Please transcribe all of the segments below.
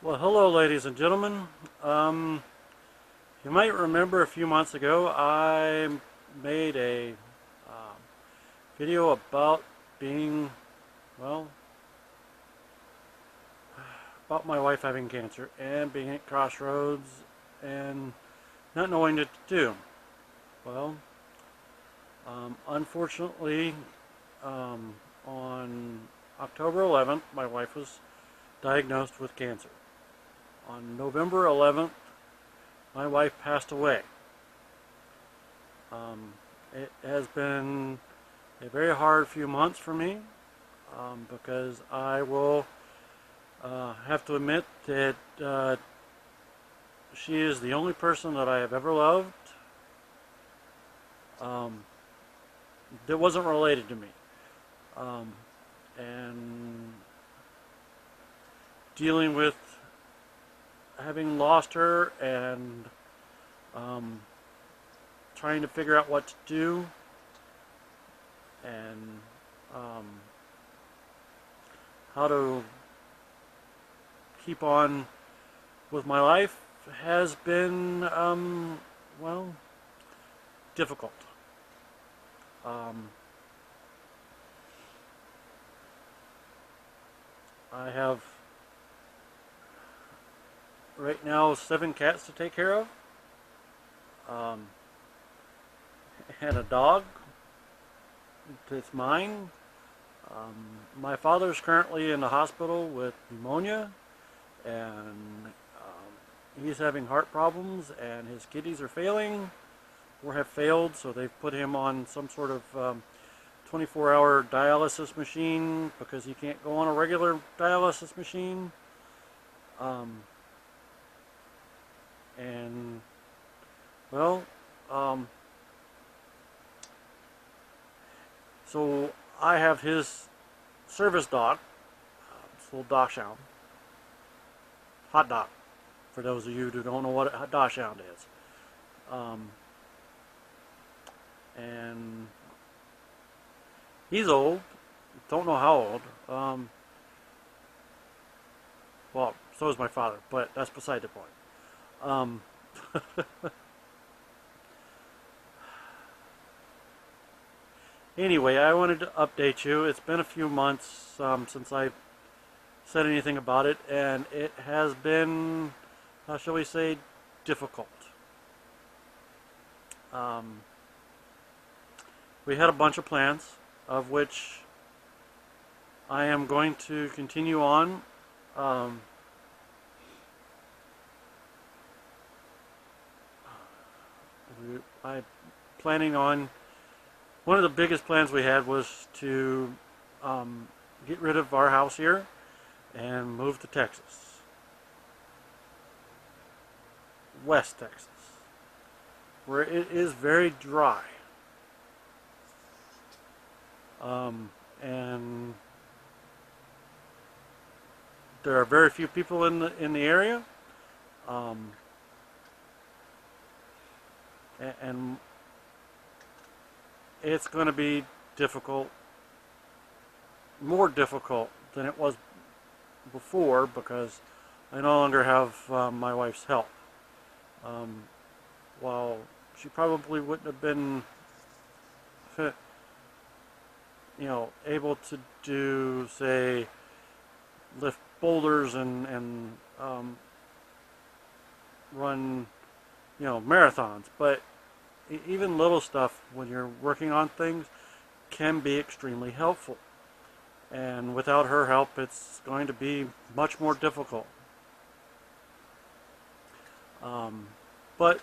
Well, hello, ladies and gentlemen. You might remember a few months ago I made a um, video about being, well, about my wife having cancer and being at crossroads and not knowing what to do. Well, unfortunately, um, on October 11th, my wife was diagnosed with cancer. On November 11th, my wife passed away. It has been a very hard few months for me because I will have to admit that she is the only person that I have ever loved um, that wasn't related to me. Um, and dealing with having lost her and um, trying to figure out what to do and um, how to keep on with my life has been, well, difficult. Um, I have right now 7 cats to take care of, um, and a dog that's mine. My father's currently in the hospital with pneumonia, and he's having heart problems, and his kidneys are failing or have failed, so they've put him on some sort of 24-hour dialysis machine because he can't go on a regular dialysis machine. Um, and, well, um, so I have his service dog, this little dachshund, hot dog, for those of you who don't know what a dachshund is. And he's old, don't know how old. Well, so is my father, but that's beside the point. Um, anyway, I wanted to update you. It's been a few months since I said anything about it, and it has been, how shall we say, difficult. Um, we had a bunch of plans, of which I am going to continue on. I'm planning on, one of the biggest plans we had was to get rid of our house here and move to Texas, West Texas, where it is very dry. And there are very few people in the area, um, and it's going to be difficult, more difficult than it was before because I no longer have my wife's help. Um, while she probably wouldn't have been, able to do, say, lift boulders and run, marathons. But even little stuff when you're working on things can be extremely helpful. And without her help, it's going to be much more difficult. But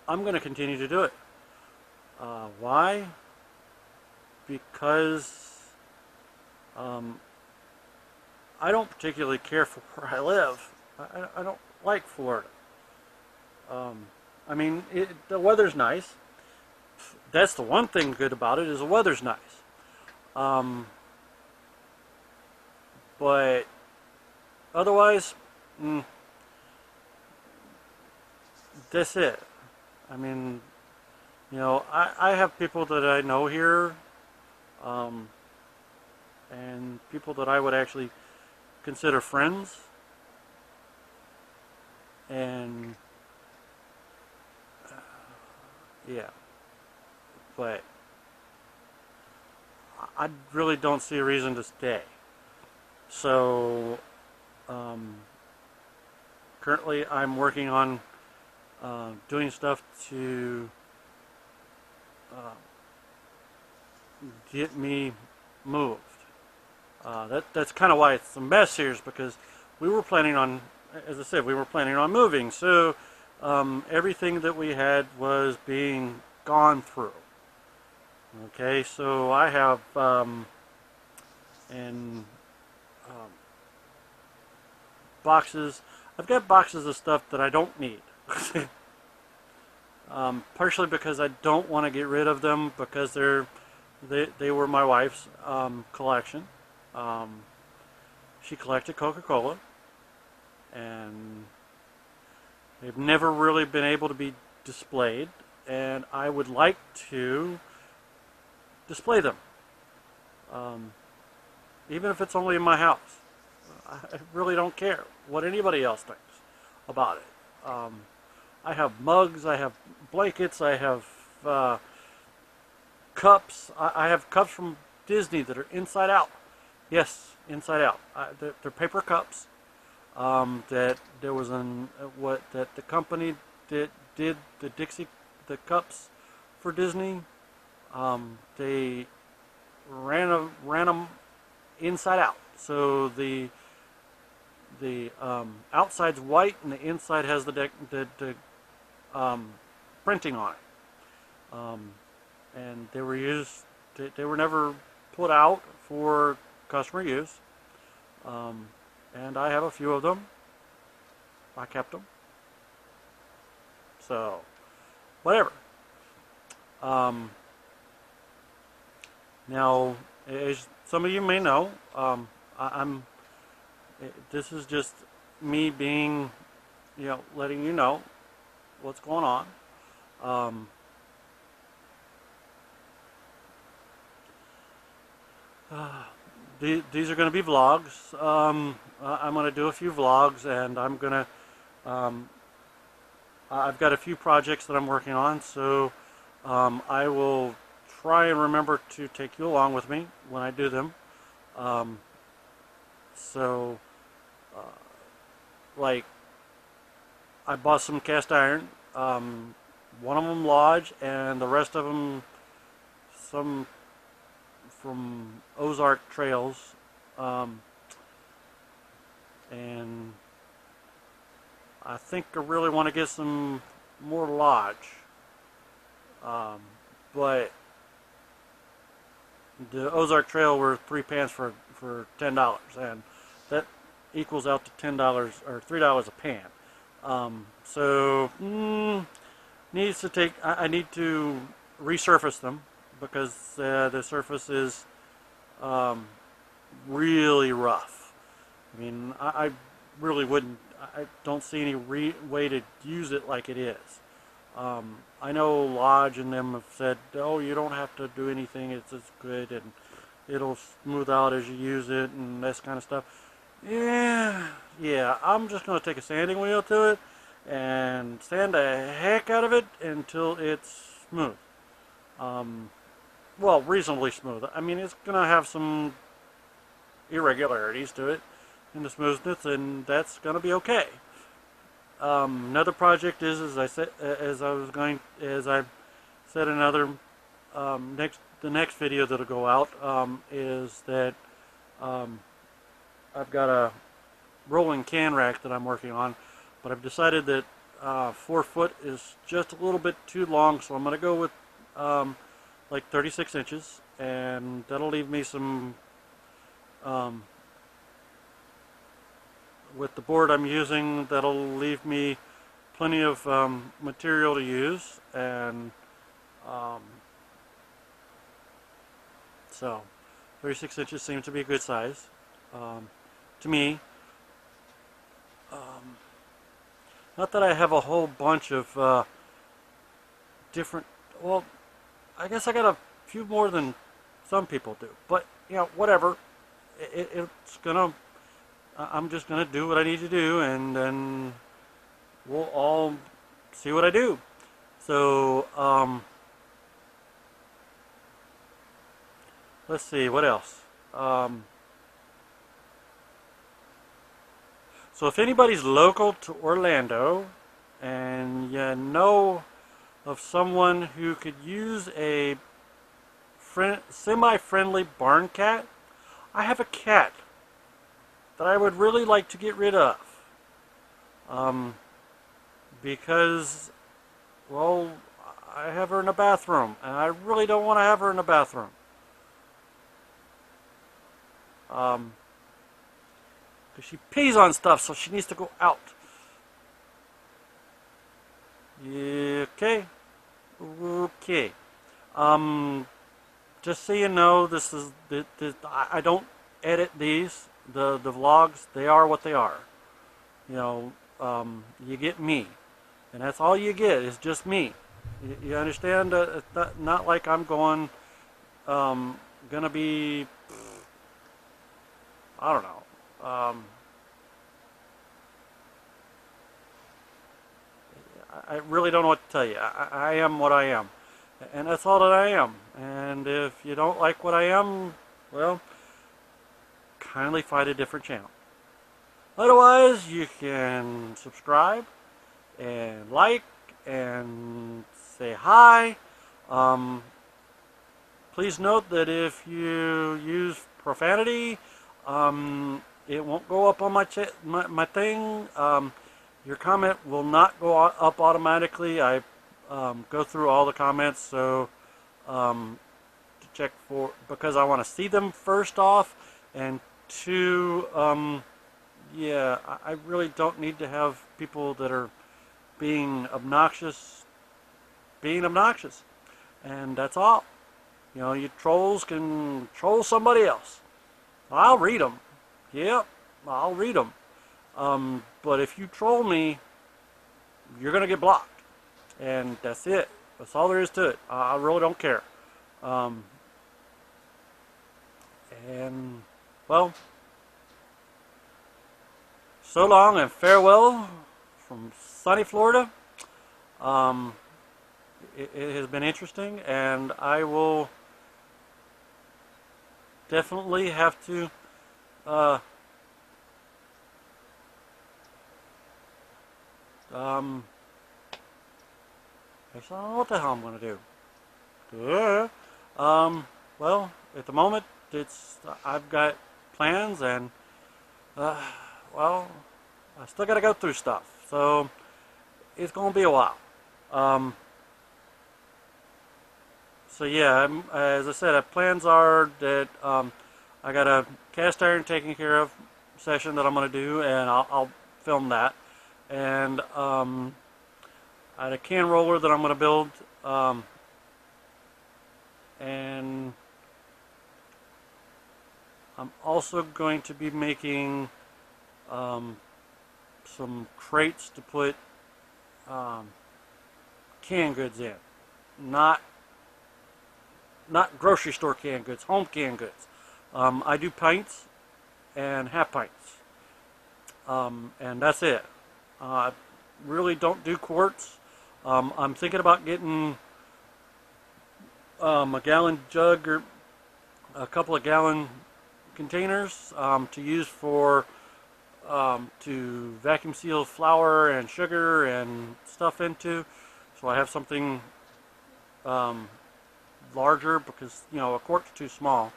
I'm going to continue to do it. Why? Because I don't particularly care for where I live. I don't like Florida. I mean, the weather's nice. That's the one thing good about it, is the weather's nice. But otherwise, that's it. I mean, I have people that I know here, and people that I would actually consider friends. and yeah, but I really don't see a reason to stay. So currently I'm working on doing stuff to get me moved. That's kind of why it's a mess here, is because we were planning on, as I said, we were planning on moving. So everything that we had was being gone through. Okay, so I have and boxes. I've got boxes of stuff that I don't need. Partially because I don't want to get rid of them, because they were my wife's collection. She collected Coca-Cola, and they've never really been able to be displayed, and I would like to display them, even if it's only in my house. I really don't care what anybody else thinks about it. I have mugs, I have blankets, I have cups. I have cups from Disney that are inside out. Yes, inside out. They're paper cups. That there was that the company that did the cups for Disney. They ran them inside out. So the outside's white and the inside has the printing on it. And they were used. They were never put out for customer use. And I have a few of them. I kept them. So, whatever. Now, as some of you may know, this is just me being, letting you know what's going on. These are going to be vlogs. I'm going to do a few vlogs, and I'm going to, I've got a few projects that I'm working on, so I will try and remember to take you along with me when I do them. Like, I bought some cast iron, one of them Lodge, and the rest of them some from Ozark Trails, and I think I really want to get some more Lodge, but the Ozark Trail were 3 pans for $10, and that equals out to $10 or $3 a pan. So needs to take. I need to resurface them, because the surface is really rough. I mean, I really wouldn't. I don't see any way to use it like it is. I know Lodge and them have said, oh, you don't have to do anything, it's good, and it'll smooth out as you use it, and this kind of stuff. Yeah, I'm just going to take a sanding wheel to it and sand the heck out of it until it's smooth. Well, reasonably smooth. I mean, it's going to have some irregularities to it in the smoothness, and that's going to be okay. Another project is, as I said in another the next video that'll go out, is that I've got a rolling can rack that I'm working on, but I've decided that 4 foot is just a little bit too long, so I'm going to go with like 36 inches, and that'll leave me some with the board I'm using, that'll leave me plenty of material to use, and so 36 inches seems to be a good size to me. Not that I have a whole bunch of different, well, I guess I got a few more than some people do, but whatever. It's gonna, I'm just gonna do what I need to do, and then we'll all see what I do. So, let's see, what else? So if anybody's local to Orlando and you know of someone who could use a semi-friendly barn cat, I have a cat that I would really like to get rid of. Um, because, well, I have her in a bathroom, and I really don't want to have her in a bathroom. Because she pees on stuff, so she needs to go out. Okay. Okay. Just so you know, I don't edit these. The vlogs, they are what they are. You know, you get me, and that's all you get is just me. You understand? It's not like I'm gonna be, I don't know. I really don't know what to tell you. I am what I am, and that's all that I am. And if you don't like what I am, well, kindly find a different channel. Otherwise, you can subscribe and like and say hi. Please note that if you use profanity, it won't go up on my thing. Your comment will not go up automatically. I go through all the comments, so to check for, because I want to see them first off, and two, yeah, I really don't need to have people that are being obnoxious, and that's all. You know, you trolls can troll somebody else. I'll read them. Yep, I'll read them. But if you troll me, you're gonna get blocked, and that's it. That's all there is to it. I really don't care. And well, so long and farewell from sunny Florida. It has been interesting, and I will definitely have to actually, I don't know what the hell I'm going to do. Well, at the moment, I've got plans, and well, I still got to go through stuff, so it's going to be a while. So yeah, as I said, plans are that I got a cast iron taken care of session that I'm going to do, and I'll film that. And I had a can roller that I'm going to build, and I'm also going to be making some crates to put canned goods in, not grocery store canned goods, home canned goods. I do pints and half pints, and that's it. I really don't do quarts. I'm thinking about getting a gallon jug or a couple of gallon containers to use for to vacuum seal flour and sugar and stuff into, so I have something larger, because you know a quart's too small,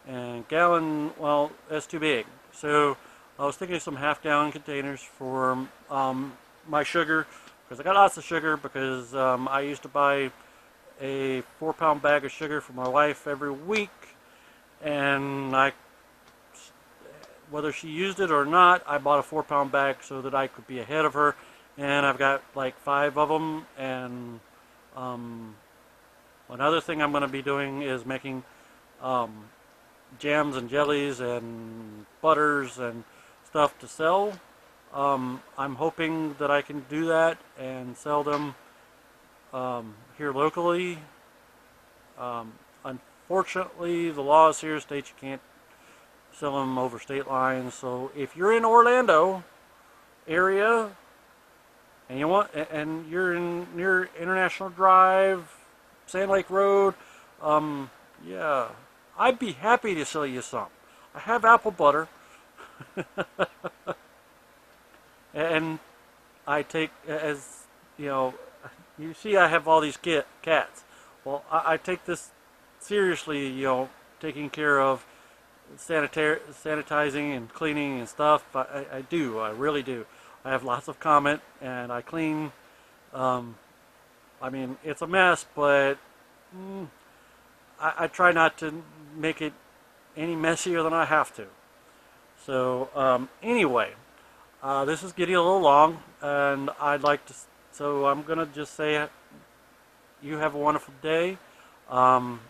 and gallon, well, that's too big. So I was thinking of some half-gallon containers for my sugar, because I got lots of sugar, because I used to buy a 4-pound bag of sugar for my wife every week, and whether she used it or not, I bought a 4-pound bag so that I could be ahead of her, and I've got like 5 of them. And another thing I'm going to be doing is making jams and jellies and butters and stuff to sell. I'm hoping that I can do that and sell them here locally. Unfortunately, the laws here state you can't sell them over state lines. So if you're in Orlando area and and you're in near International Drive, Sand Lake Road, um, yeah, I'd be happy to sell you some. I have apple butter, and I take as you know, you see, I have all these cats. Well, I take this seriously, taking care of sanitizing and cleaning and stuff. I do, I really do. I have lots of comment, and I clean. Um, I mean, it's a mess, but mm, I try not to make it any messier than I have to. So anyway, this is getting a little long, and I'd like to. So I'm gonna just say you have a wonderful day, um,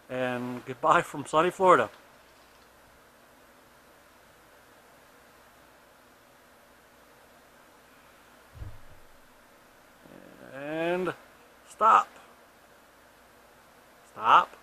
and goodbye from sunny Florida. And stop. Stop.